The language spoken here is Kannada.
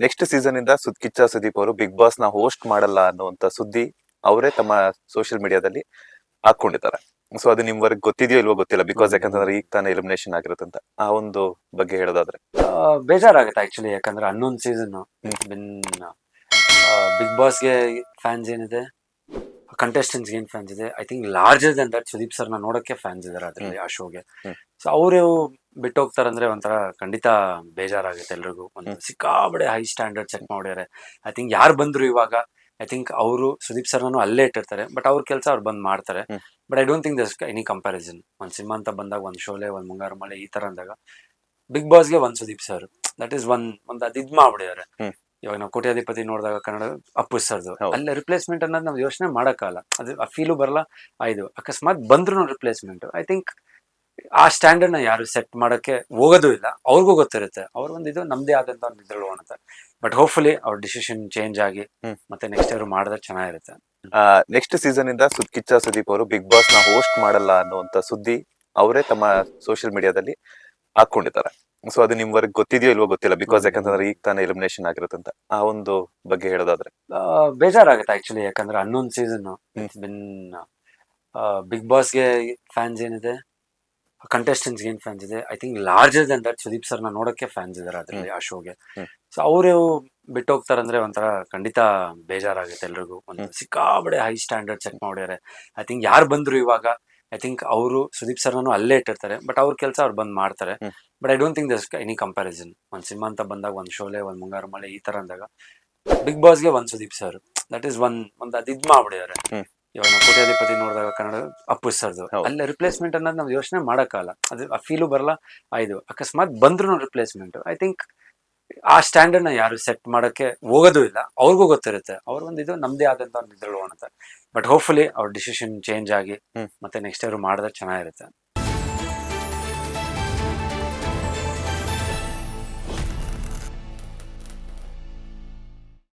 ನೆಕ್ಸ್ಟ್ ಸೀಸನ್ ಇಂದ ಕಿಚ್ಚ ಸುದೀಪ್ ಅವರು ಬಿಗ್ ಬಾಸ್ ನ ಹೋಸ್ಟ್ ಮಾಡಲ್ಲ ಅನ್ನುವಂತ ಸುದ್ದಿ ಅವರೇ ತಮ್ಮ ಸೋಷಿಯಲ್ ಮೀಡಿಯಾದಲ್ಲಿ ಹಾಕೊಂಡಿದ್ದಾರೆ. ಸೊ ಅದು ನಿಮ್ವರೆಗೆ ಗೊತ್ತಿದೆಯೋ ಇಲ್ವೋ ಗೊತ್ತಿಲ್ಲ, ಬಿಕಾಸ್ ಯಾಕಂತಂದ್ರೆ ಈಗ ತಾನೇ ಎಲಿಮಿನೇಷನ್ ಆಗಿರುತ್ತಂತ. ಆ ಒಂದು ಬಗ್ಗೆ ಹೇಳೋದಾದ್ರೆ ಬೇಜಾರಾಗುತ್ತೆ ಆಕ್ಚುಲಿ. ಯಾಕಂದ್ರೆ ಹನ್ನೊಂದು ಸೀಸನ್ ಬಿನ್ ಬಿಗ್ ಬಾಸ್ಗೆ ಫ್ಯಾನ್ಸ್ ಏನಿದೆ, ಕಂಟೆಸ್ಟೆಂಟ್ಸ್ ಏನ್ ಫ್ಯಾನ್ಸ್ ಇದೆ, I think larger than that Sudeep ಸರ್ನ ನೋಡಕ್ಕೆ ಫ್ಯಾನ್ಸ್ ಇದಾರೆ ಅದ್ರಲ್ಲಿ, ಆ ಶೋಗೆ. ಸೊ ಅವರು ಬಿಟ್ಟು ಹೋಗ್ತಾರಂದ್ರೆ ಒಂಥರ ಖಂಡಿತ ಬೇಜಾರಾಗುತ್ತೆ ಎಲ್ರಿಗೂ. ಒಂದು ಸಿಕ್ಕಾಬಡೆ ಹೈ ಸ್ಟ್ಯಾಂಡರ್ಡ್ ಸೆಟ್ ಮಾಡ್ಯಾರೆ. ಐ ಥಿಂಕ್ ಯಾರು ಬಂದ್ರು ಇವಾಗ, ಐ ಥಿಂಕ್ ಅವರು ಸುದೀಪ್ ಸರ್ನೂ ಅಲ್ಲೇ ಇಟ್ಟಿರ್ತಾರೆ, ಬಟ್ ಅವ್ರ ಕೆಲಸ ಅವ್ರು ಬಂದ್ ಮಾಡ್ತಾರೆ. But I don't think there's any comparison. ಒಂದ್ ಸಿನಿಮಾ ಅಂತ ಬಂದಾಗ, ಒಂದ್ ಶೋಲೆ, ಒಂದ್ ಮುಂಗಾರು ಮಳೆ ಈ ತರ ಅಂದಾಗ ಬಿಗ್ ಬಾಸ್ಗೆ ಒಂದ್ ಸುದೀಪ್ ಸರ್, ದಟ್ ಈಸ್ ಒಂದ್ ಅದ್ ಇದ್ ಮಾಡ್ಬಿಡಿದಾರೆ. ಇವಾಗ ನಾವು ಕೋಟ್ಯಾಧಿಪತಿ ನೋಡಿದಾಗ ಕನ್ನಡ ಅಪ್ಪು ಸರ್ದು, ಅಲ್ಲೇ ರಿಪ್ಲೇಸ್ಮೆಂಟ್ ಅನ್ನೋದು ನಾವು ಯೋಚನೆ ಮಾಡಕ್ಕಾಗಲ್ಲ. ಅದು ಆ ಫೀಲು ಬರಲ್ಲ. ಇದು ಅಕಸ್ಮಾತ್ ಬಂದ್ರು ರಿಪ್ಲೇಸ್ಮೆಂಟ್, ಐ ಥಿಂಕ್ ಆ ಸ್ಟ್ಯಾಂಡರ್ಡ್ ನ ಯಾರು ಸೆಟ್ ಮಾಡಕ್ಕೆ ಹೋಗೋದು ಇಲ್ಲ. ಅವ್ರಿಗೂ ಗೊತ್ತಿರುತ್ತೆ ಅವ್ರ ಒಂದು ಇದು ನಮ್ದೇ ಆದಂತ ಒಂದು ಇದ್ರೊಳಗೆ ಅಂತ. ಬಟ್ ಹೋಪ್ಫುಲಿ ಅವ್ರ ಡಿಸಿಷನ್ ಚೇಂಜ್ ಆಗಿ ಮತ್ತೆ ನೆಕ್ಸ್ಟ್ ಇಯರ್ ಮಾಡಿದ್ರೆ ಚೆನ್ನಾಗಿರುತ್ತೆ. ನೆಕ್ಸ್ಟ್ ಸೀಸನ್ ಇಂದ ಕಿಚ್ಚ ಸುದೀಪ್ ಅವರು ಬಿಗ್ ಬಾಸ್ ನ ಹೋಸ್ಟ್ ಮಾಡಲ್ಲ ಅನ್ನುವಂತ ಸುದ್ದಿ ಅವರೇ ತಮ್ಮ ಸೋಷಿಯಲ್ ಮೀಡಿಯಾದಲ್ಲಿ ಹಾಕೊಂಡಿದ್ದಾರೆ. ಸೊ ಅದು ನಿಮ್ವರೆಗೆ ಗೊತ್ತಿದೆಯೋ ಇಲ್ವೋ ಗೊತ್ತಿಲ್ಲ, ಬಿಕಾಸ್ ಯಾಕಂತಂದ್ರೆ ಈಗ ತಾನೇ ಎಲಿಮಿನೇಷನ್ ಆಗಿರುತ್ತಂತ. ಆ ಒಂದು ಬಗ್ಗೆ ಹೇಳೋದಾದ್ರೆ ಬೇಜಾರಾಗುತ್ತೆ ಆಕ್ಚುಲಿ. ಯಾಕಂದ್ರೆ ಹನ್ನೊಂದು ಸೀಸನ್ ಬಿನ್ ಬಿಗ್ ಬಾಸ್ಗೆ ಫ್ಯಾನ್ಸ್ ಏನಿದೆ, ಕಂಟೆಸ್ಟೆಂಟ್ಸ್ ಏನ್ ಫ್ಯಾನ್ಸ್ ಇದೆ, I think larger than that Sudeep ಸರ್ನ ನೋಡಕ್ಕೆ ಫ್ಯಾನ್ಸ್ ಇದಾರೆ ಅದ್ರಲ್ಲಿ, ಆ ಶೋಗೆ. ಸೊ ಅವರು ಬಿಟ್ಟು ಹೋಗ್ತಾರಂದ್ರೆ ಒಂಥರ ಖಂಡಿತ ಬೇಜಾರಾಗುತ್ತೆ ಎಲ್ರಿಗೂ. ಒಂದು ಸಿಕ್ಕಾಬಡೆ ಹೈ ಸ್ಟ್ಯಾಂಡರ್ಡ್ ಸೆಟ್ ಮಾಡ್ಯಾರೆ. ಐ ಥಿಂಕ್ ಯಾರು ಬಂದ್ರು ಇವಾಗ, ಐ ಥಿಂಕ್ ಅವರು ಸುದೀಪ್ ಸರ್ನೂ ಅಲ್ಲೇ ಇಟ್ಟಿರ್ತಾರೆ, ಬಟ್ ಅವ್ರ ಕೆಲಸ ಅವ್ರು ಬಂದ್ ಮಾಡ್ತಾರೆ. But I don't think there's any comparison. ಒಂದ್ ಸಿನಿಮಾ ಅಂತ ಬಂದಾಗ, ಒಂದ್ ಶೋಲೆ, ಒಂದ್ ಮುಂಗಾರು ಮಳೆ ಈ ತರ ಅಂದಾಗ ಬಿಗ್ ಬಾಸ್ಗೆ ಒಂದ್ ಸುದೀಪ್ ಸರ್, ದಟ್ ಈಸ್ ಒಂದ್ ಅದ್ ಇದ್ ಮಾಡ್ಬಿಡಿದಾರೆ. ಇವಾಗ ನಾವು ಕೋಟ್ಯಾಧಿಪತಿ ನೋಡಿದಾಗ ಕನ್ನಡ ಅಪ್ಪು ಸರ್ದು, ಅಲ್ಲೇ ರಿಪ್ಲೇಸ್ಮೆಂಟ್ ಅನ್ನೋದು ನಾವು ಯೋಚನೆ ಮಾಡಕ್ಕಾಗಲ್ಲ. ಅದು ಆ ಫೀಲು ಬರಲ್ಲ. ಇದು ಅಕಸ್ಮಾತ್ ಬಂದ್ರು ರಿಪ್ಲೇಸ್ಮೆಂಟ್, ಐ ಥಿಂಕ್ ಆ ಸ್ಟ್ಯಾಂಡರ್ಡ್ ನ ಯಾರು ಸೆಟ್ ಮಾಡಕ್ಕೆ ಹೋಗೋದು ಇಲ್ಲ. ಅವ್ರಿಗೂ ಗೊತ್ತಿರುತ್ತೆ ಅವ್ರ ಒಂದು ಇದು ನಮ್ದೇ ಆದಂತ ಒಂದು ಇದ್ರೊಳಗೆ ಅಂತ. ಬಟ್ ಹೋಪ್ಫುಲಿ ಅವ್ರ ಡಿಸಿಷನ್ ಚೇಂಜ್ ಆಗಿ ಮತ್ತೆ ನೆಕ್ಸ್ಟ್ ಇಯರ್ ಮಾಡಿದ್ರೆ ಚೆನ್ನಾಗಿರುತ್ತೆ.